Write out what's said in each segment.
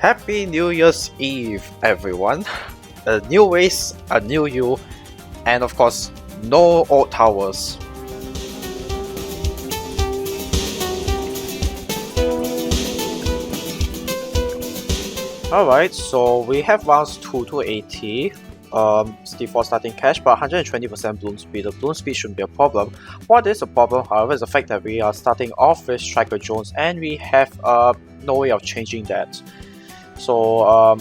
Happy New Year's Eve, everyone! A new race, a new you, and of course, no old towers. Alright, so we have rounds 2 to 80. Default starting cash, but 120% bloon speed. The bloon speed shouldn't be a problem. What is a problem, however, is the fact that we are starting off with Striker Jones and we have no way of changing that. So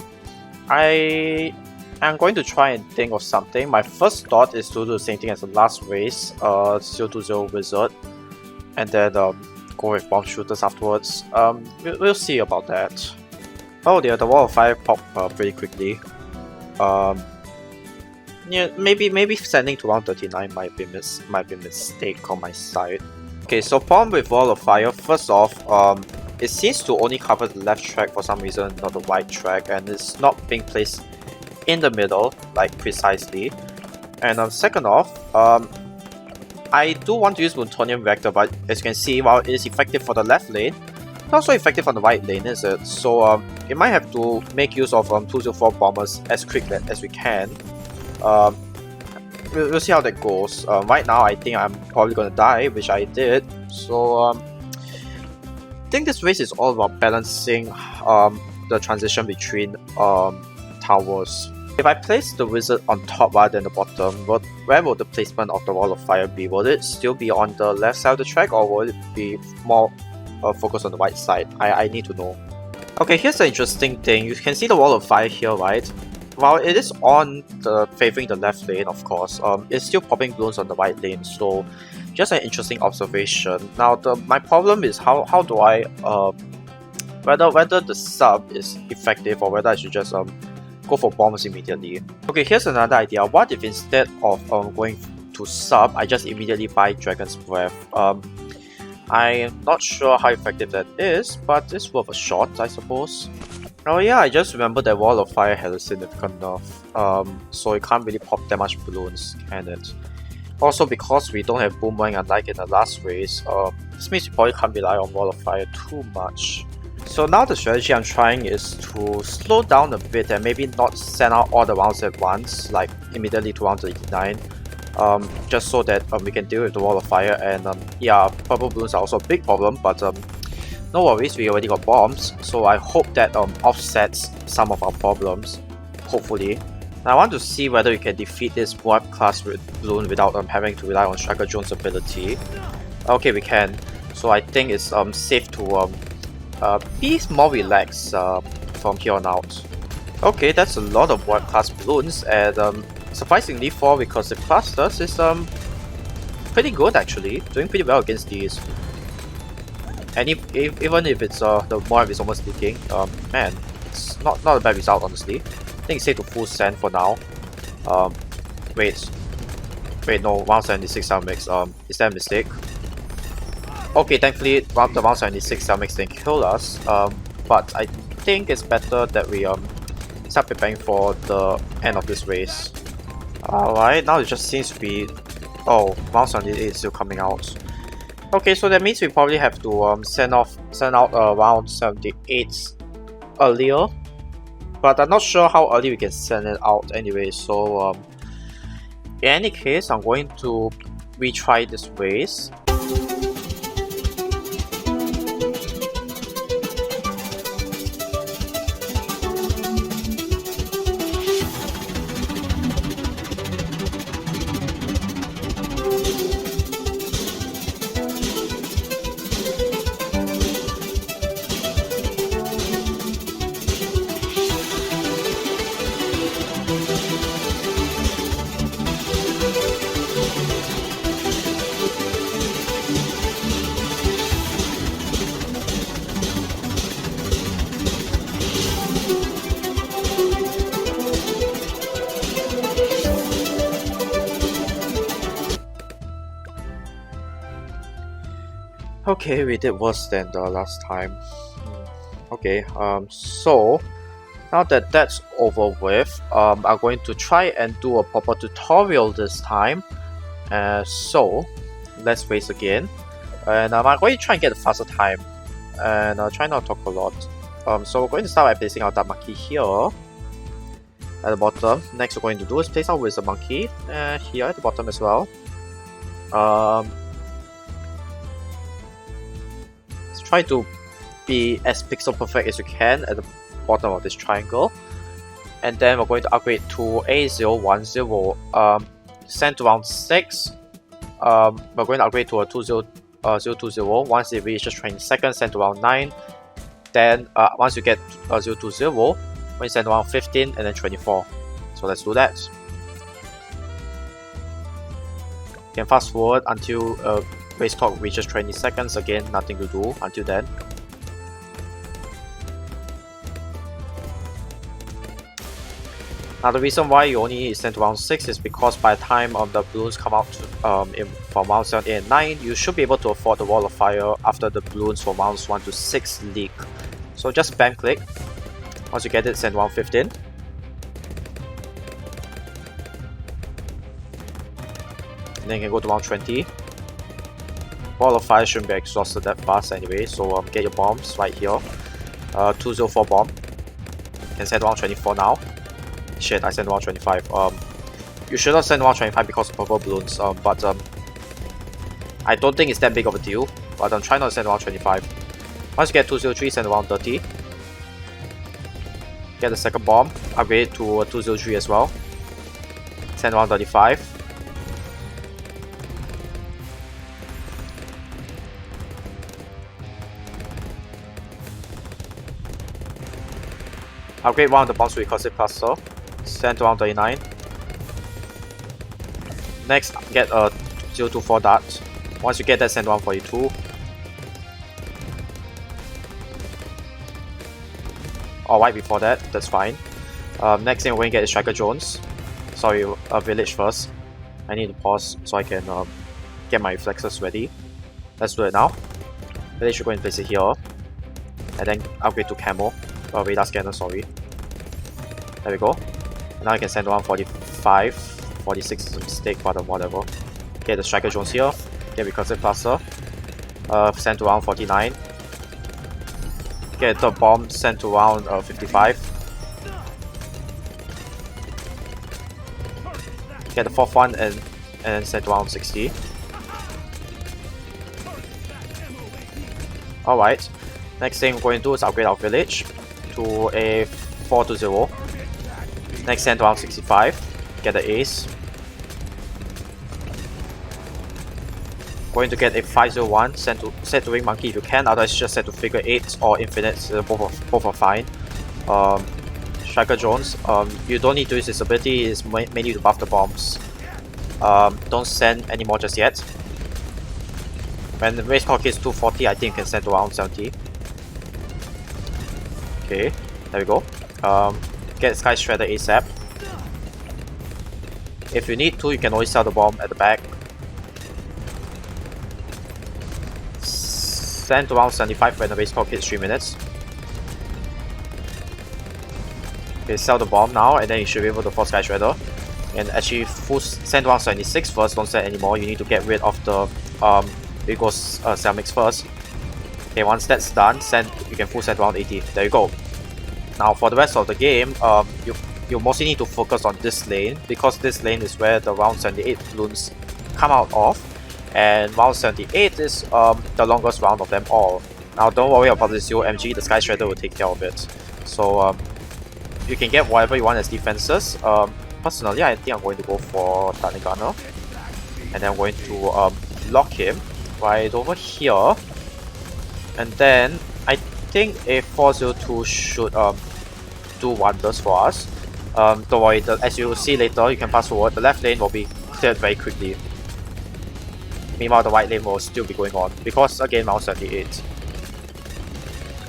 I am going to try and think of something. My first thought is to do the same thing as the last race, 0-0 Wizard, and then go with Bomb Shooters afterwards. We'll see about that. Oh dear, the wall of fire popped pretty quickly. Yeah, maybe sending to round 39 might be a mistake on my side. Okay, so problem with wall of fire. First off, it seems to only cover the left track for some reason, not the right track, and it's not being placed in the middle, like precisely. And second off, I do want to use Plutonium Reactor, but as you can see, while it is effective for the left lane, not so effective on the right lane, is it? So it might have to make use of 204 bombers as quickly as we can. We'll see how that goes. Right now, I think I'm probably gonna die, which I did. So I think this race is all about balancing the transition between towers. If I place the wizard on top rather than the bottom, where will the placement of the wall of fire be? Will it still be on the left side of the track, or will it be more focused on the right side? I need to know. Okay, here's the interesting thing. You can see the wall of fire here, right? While it is on favoring the left lane, of course, it's still popping bloons on the right lane. So, just an interesting observation. Now, my problem is how do I whether the sub is effective or whether I should just go for bombs immediately. Okay, here's another idea. What if instead of going to sub, I just immediately buy Dragon's Breath? I'm not sure how effective that is, but it's worth a shot, I suppose. Oh yeah, I just remembered that wall of fire has a significant nerf, so it can't really pop that much balloons, can it? Also, because we don't have boomerang unlike in the last race, this means we probably can't rely on wall of fire too much. So now the strategy I'm trying is to slow down a bit and maybe not send out all the rounds at once, like immediately to round 89. Just so that we can deal with the wall of fire. And yeah, purple balloons are also a big problem, but no worries, we already got bombs, so I hope that offsets some of our problems, hopefully. Now I want to see whether we can defeat this warp class balloon without having to rely on Striker Jones' ability. Okay, we can, so I think it's safe to be more relaxed from here on out. Okay, that's a lot of warp class balloons, and surprisingly 4 recursive clusters is pretty good actually, doing pretty well against these. And even if it's the Moab is almost leaking, man, it's not a bad result honestly. I think it's safe to full send for now. Wait, no, 176 cell mix. Is that a mistake? Okay, thankfully the 176 cell mix didn't kill us. But I think it's better that we start preparing for the end of this race. Alright, now it just seems to be, oh, 178 is still coming out. Okay, so that means we probably have to send out around 78 earlier, but I'm not sure how early we can send it out anyway. So in any case, I'm going to retry this race. Okay, we did worse than the last time. Okay, so now that that's over with, I'm going to try and do a proper tutorial this time. So let's race again, and I'm going to try and get a faster time, and try not to talk a lot. So we're going to start by placing our dark monkey here at the bottom. Next we're going to do is place our wizard monkey here at the bottom as well. Let's try to be as pixel perfect as you can at the bottom of this triangle. And then we're going to upgrade to A010, send to round 6. We're going to upgrade to a 020. Once it reaches 20 seconds, send to round 9. Then once you get 020, we send to round 15 and then 24. So let's do that. You can fast forward until race clock reaches 20 seconds. Again, nothing to do until then. Now the reason why you only need to send to round 6 is because by the time the balloons come out from rounds 7, 8 and 9, you should be able to afford the wall of fire after the balloons from rounds 1 to 6 leak. So just spam click. Once you get it, send round 15. And then you can go to round 20. Wall of fire shouldn't be exhausted that fast anyway, so get your bombs right here. 204 bomb. You can send round 24 now. Shit, I sent round 25. You should not send round 25 because of purple balloons, but I don't think it's that big of a deal. But I'm trying not to send round 25. Once you get 203, send around 30. Get the second bomb, upgrade it to 203 as well. Send around 35. Upgrade one of the bombs to recursive cluster. Send to round 39. Next, get a 024 dart. Once you get that, send to round 42. Or right before that, that's fine. Next thing we're going to get is Striker Jones. Sorry, Village first. I need to pause so I can get my reflexes ready. Let's do it now. Village, we're going to place it here. And then upgrade to Camo. Radar Scanner, sorry. There we go. And now you can send around 45. 46 is a mistake, but whatever. Get the Striker Jones here. Get Recursive Cluster. Send to around 49. Get the bomb sent to around 55. Get the fourth one and send to around 60. Alright. Next thing we're going to do is upgrade our village to a 420. Next send to around 65. Get the ace. Going to get a 501, set to Ring Monkey if you can, otherwise just set to Figure 8 or Infinite, both are fine. Striker Jones, you don't need to use this ability, it's mainly to buff the bombs. Don't send anymore just yet. When the race clock is 240, I think you can send to around 70. Okay, there we go. Get Sky Shredder ASAP. If you need to, you can always sell the bomb at the back. Send to around 75 when the race clock hits 3 minutes. Okay, sell the bomb now, and then you should be able to force Sky Shredder. And actually, send around 76 first, don't send anymore. You need to get rid of the Cell Mix first. Okay, once that's done, you can full send around 80. There you go. Now for the rest of the game, you mostly need to focus on this lane, because this lane is where the round 78 balloons come out of, and round 78 is the longest round of them all. Now don't worry about the 0MG, the Sky Shredder will take care of it. So you can get whatever you want as defenses. Personally, I think I'm going to go for Thunder Gunner, and then I'm going to lock him right over here, and then I think a 402 should do wonders for us. Don't worry, as you will see later, you can fast forward, the left lane will be cleared very quickly. Meanwhile, the right lane will still be going on, because again, round 78.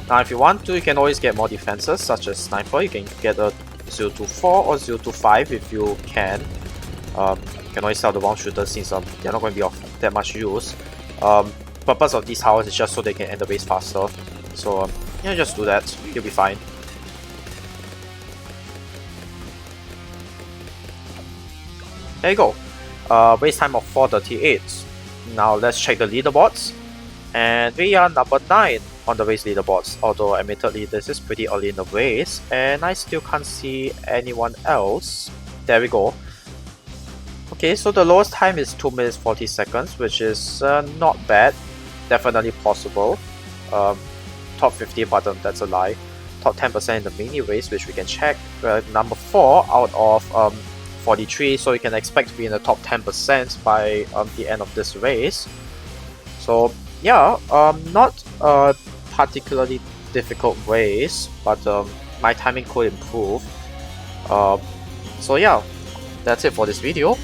Now if you want to, you can always get more defenses, such as Sniper. You can get a 024 or 025 if you can. You can always sell the round shooter since they're not going to be of that much use. Purpose of these towers is just so they can end the base faster. So yeah, just do that, you'll be fine. There you go. Race time of 4:38. Now let's check the leaderboards. And we are number 9. on the race leaderboards, although admittedly this is pretty early in the race and I still can't see anyone else. There we go. Okay, so the lowest time is 2 minutes 40 seconds, which is not bad, definitely possible. Top 50, but that's a lie. Top 10% in the mini race, which we can check. Number 4 out of 43, so you can expect to be in the top 10% by the end of this race. So yeah, not a particularly difficult race, but my timing could improve. So yeah, that's it for this video.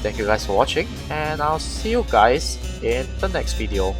Thank you guys for watching, and I'll see you guys in the next video.